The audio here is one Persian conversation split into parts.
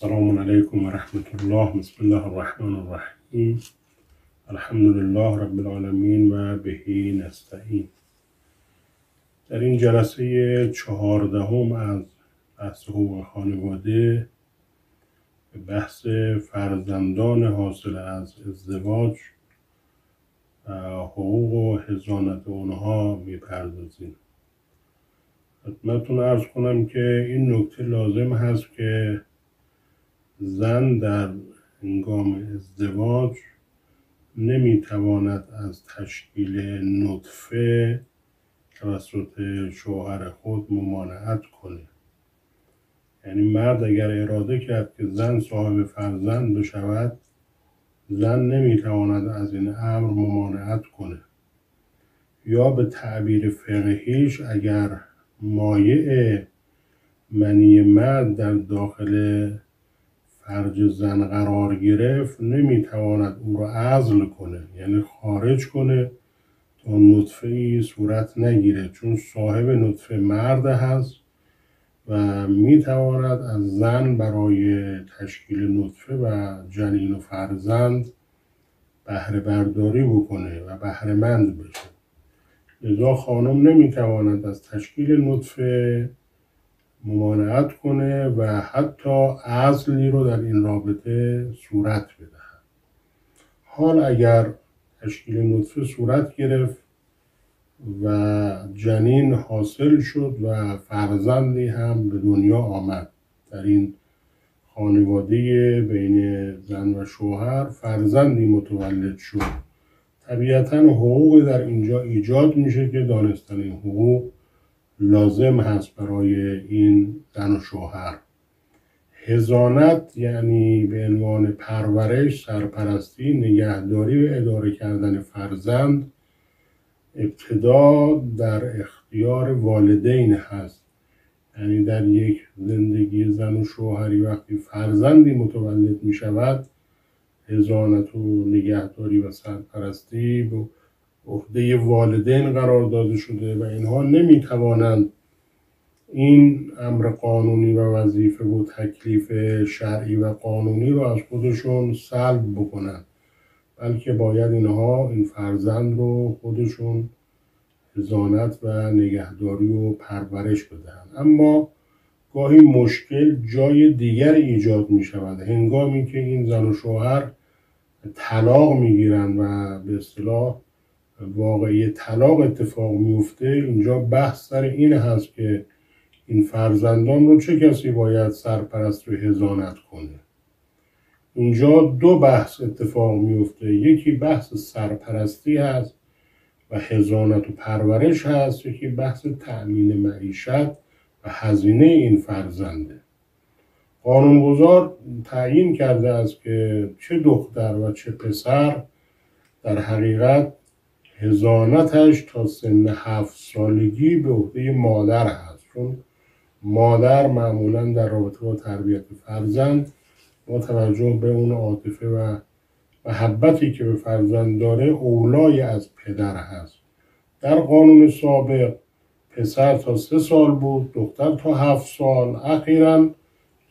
السلام علیکم و رحمت الله. بسم الله الرحمن الرحیم. الحمد لله رب العالمین و بهی نستعین. در این جلسه 14 از بحث حقوق خانواده به بحث فرزندان حاصل از ازدواج و حقوق و حضانت اونها میپردازیم. خدمتتون عرض کنم که این نکته لازم هست که زن در هنگام ازدواج نمیتواند از تشکیل نطفه توسط شوهر خود ممانعت کنه. یعنی مرد اگر اراده کرد که زن صاحب فرزند بشود، زن نمیتواند از این امر ممانعت کنه. یا به تعبیر فقهیش اگر مایع منی مرد در داخل فرج زن قرار گرفت، نمیتواند او را عزل کنه، یعنی خارج کنه تا نطفه ای صورت نگیره، چون صاحب نطفه مرد هست و میتواند از زن برای تشکیل نطفه و جنین و فرزند بهره برداری بکنه و بهره مند بشه. لذا خانم نمیتواند از تشکیل نطفه ممانعت کنه و حتی عزلی رو در این رابطه صورت بده. حال اگر تشکیل نطفه صورت گرفت و جنین حاصل شد و فرزندی هم به دنیا آمد، در این خانواده بین زن و شوهر فرزندی متولد شد، طبیعتاً حقوق در اینجا ایجاد میشه که دانستن این حقوق لازم هست برای این زن و شوهر. حضانت یعنی به عنوان پرورش، سرپرستی، نگهداری و اداره کردن فرزند ابتدا در اختیار والدین هست. یعنی در یک زندگی زن و شوهری وقتی فرزندی متولد می شود، حضانت و نگهداری و سرپرستی به عهده والدین قرار داده شده و اینها نمی توانند این امر قانونی و وظیفه و تکلیف شرعی و قانونی رو از خودشون سلب بکنند، بلکه باید اینها این فرزند رو خودشون حضانت و نگهداری و پرورش بدهند. اما گاهی مشکل جای دیگر ایجاد می شود. هنگامی که این زن و شوهر طلاق می گیرند و به اصطلاح واقعی طلاق اتفاق میفته، اینجا بحث سر این هست که این فرزندان رو چه کسی باید سرپرست و حضانت کنه. اینجا دو بحث اتفاق میفته، یکی بحث سرپرستی هست و حضانت و پرورش هست، یکی بحث تأمین معیشت و هزینه این فرزنده. قانونگذار تعیین کرده است که چه دختر و چه پسر در حقیقت حضانتش تا سن 7 سالگی به عهده مادر هست، چون مادر معمولا در رابطه با تربیت فرزند با توجه به اون عاطفه و محبتی که به فرزند داره اولای از پدر هست. در قانون سابق پسر تا 3 سال بود، دختر تا 7 سال. اخیراً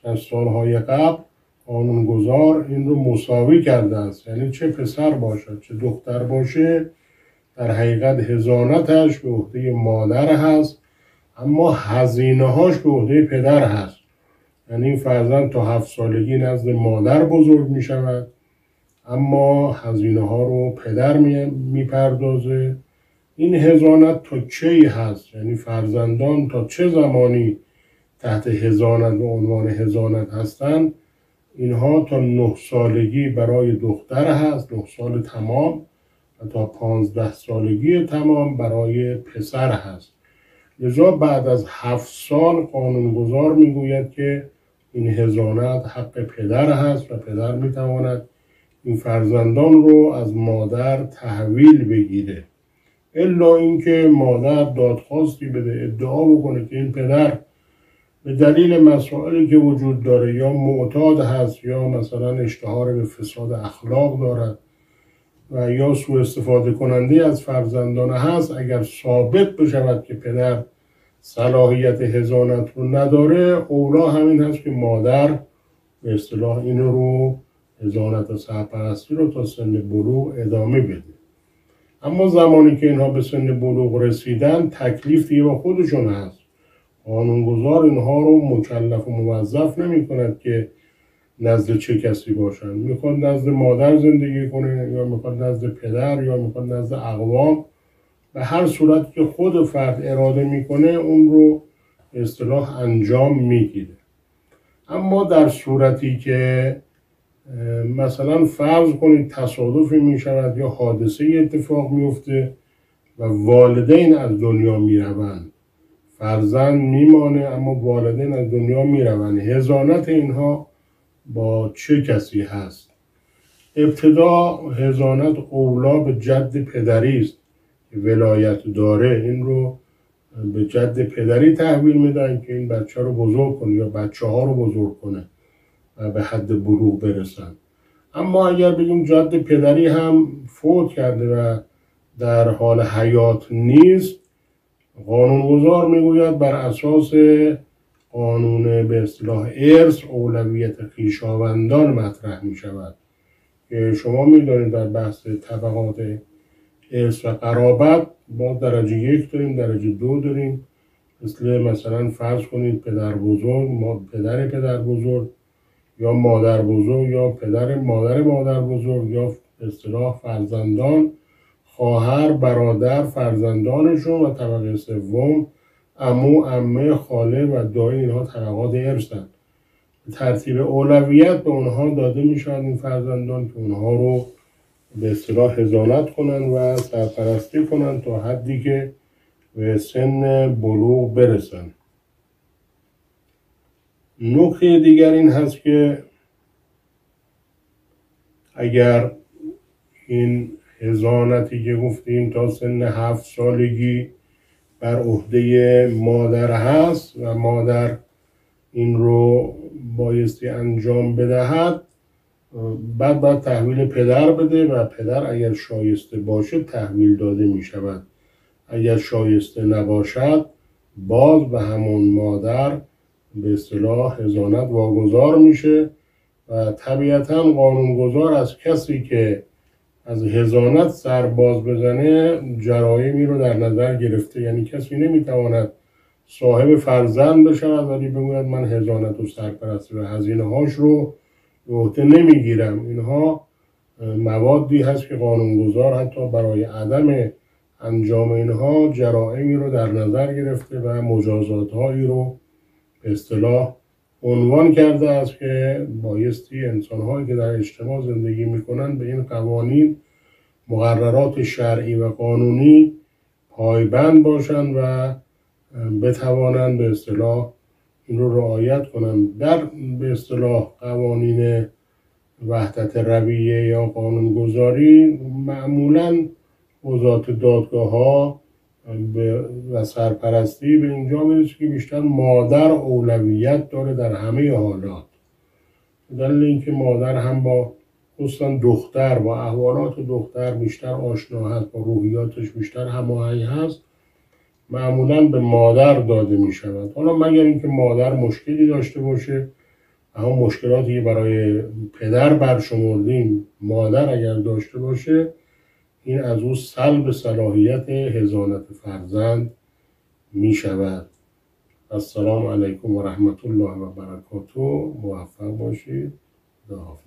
در سالهای قبل قانونگذار این رو مساوی کرده است، یعنی چه پسر باشد چه دختر باشه در حقیقت حضانتش به عهده مادر هست، اما هزینه هاش به عهده پدر هست. یعنی این فرزند تا 7 سالگی نزد مادر بزرگ می شود، اما هزینه ها رو پدر می پردازه. این حضانت تا کی هست؟ یعنی فرزندان تا چه زمانی تحت حضانت و عنوان حضانت هستند؟ اینها تا 9 سالگی برای دختر هست، 9 سال تمام، و تا 15 سالگی تمام برای پسر هست. لذا بعد از 7 سال قانونگذار میگوید که این حضانت حق پدر هست و پدر میتواند این فرزندان رو از مادر تحویل بگیره، الا اینکه مادر دادخواستی بده، ادعا بکنه که این پدر به دلیل مسائلی که وجود داره یا معتاد هست یا مثلا اشتهار به فساد اخلاق دارد و یا سوء استفاده کننده از فرزندان هست، اگر ثابت بشود که پدر صلاحیت حضانت رو نداره، اولا همین هست که مادر به اصطلاح این رو حضانت سرپرستی رو تا سن بلوغ ادامه بده. اما زمانی که اینها به سن بلوغ رسیدن تکلیف دیگه با خودشون هست. قانونگذار اینها رو مکلف و موظف نمی کند که نزد چه کسی باشن. میخواد نزد مادر زندگی کنه یا میخواد نزد پدر یا میخواد نزد اقوام، به هر صورت که خود فرد اراده میکنه اون رو به اصطلاح انجام میگیره. اما در صورتی که مثلا فرض کنید تصادفی میشود یا حادثه اتفاق میفته و والدین از دنیا میروند، فرزند میمانه اما والدین از دنیا میروند، حضانت اینها با چه کسی هست؟ ابتدا حضانت اولا به جد پدری است که ولایت داره. این رو به جد پدری تحویل میدن که این بچه رو بزرگ کنه یا بچه ها رو بزرگ کنه و به حد بلوغ برسن. اما اگر بگیم جد پدری هم فوت کرده و در حال حیات نیست، قانونگذار میگوید بر اساس قانون به اصطلاح ارث اولویت خویشاوندان مطرح می شود که شما میدانید در بحث طبقات ارث و قرابت ما درجه 1 داریم، درجه 2 داریم. مثلا فرض کنید پدر بزرگ، پدر پدر بزرگ یا مادر بزرگ یا پدر مادر بزرگ، یا به اصطلاح فرزندان، خواهر، برادر، فرزندانشون و طبقه سوم عمو، عمه، خاله و دایی. اینها طبقات ارثن. ترتیب اولویت به اونها داده می شود این فرزندان که اونها رو به اصطلاح حضانت کنن و سرپرستی کنن تا حدی که به سن بلوغ برسن. نکته دیگر این هست که اگر این حضانتی که گفتیم تا سن 7 سالگی بر عهده مادر هست و مادر این رو بایستی انجام بدهد، بعد باید تحویل پدر بده و پدر اگر شایسته باشه تحویل داده می شود. اگر شایسته نباشد باز به همون مادر به اصطلاح حضانت واگذار میشه و طبیعتا قانونگذار از کسی که از حضانت سر باز بزنه جرایمی رو در نظر گرفته. یعنی کسی نمیتواند صاحب فرزند بشود ولی بگوید من حضانت و سرپرستی و هزینه هاش رو به عهده نمیگیرم. اینها موادی هست که قانونگذار حتی برای عدم انجام اینها جرائمی رو در نظر گرفته و مجازات هایی رو به اصطلاح عنوان کرده است که بایستی انسان هایی که در اجتماع زندگی میکنن به این قوانین، مقررات شرعی و قانونی پایبند باشند و بتوانند به اصطلاح این رو رعایت کنند. در به اصطلاح قوانین وحدت رویه یا قانونگذاری معمولاً وزارت دادگاه ها و سرپرستی به اینجا میرسه که بیشتر مادر اولویت داره در همه حالات. دلیل اینکه مادر هم با خصوصا دختر با احوالات دختر بیشتر آشنا هست، با روحیاتش بیشتر هماهنگ هست، معمولا به مادر داده می شود. حالا مگر اینکه مادر مشکلی داشته باشه، همون مشکلاتی که برای پدر برشمردیم مادر اگر داشته باشه، این از او سلب صلاحیت حضانت فرزند می شود. السلام علیکم و رحمت الله و برکاته. موفق باشید. خداحافظ.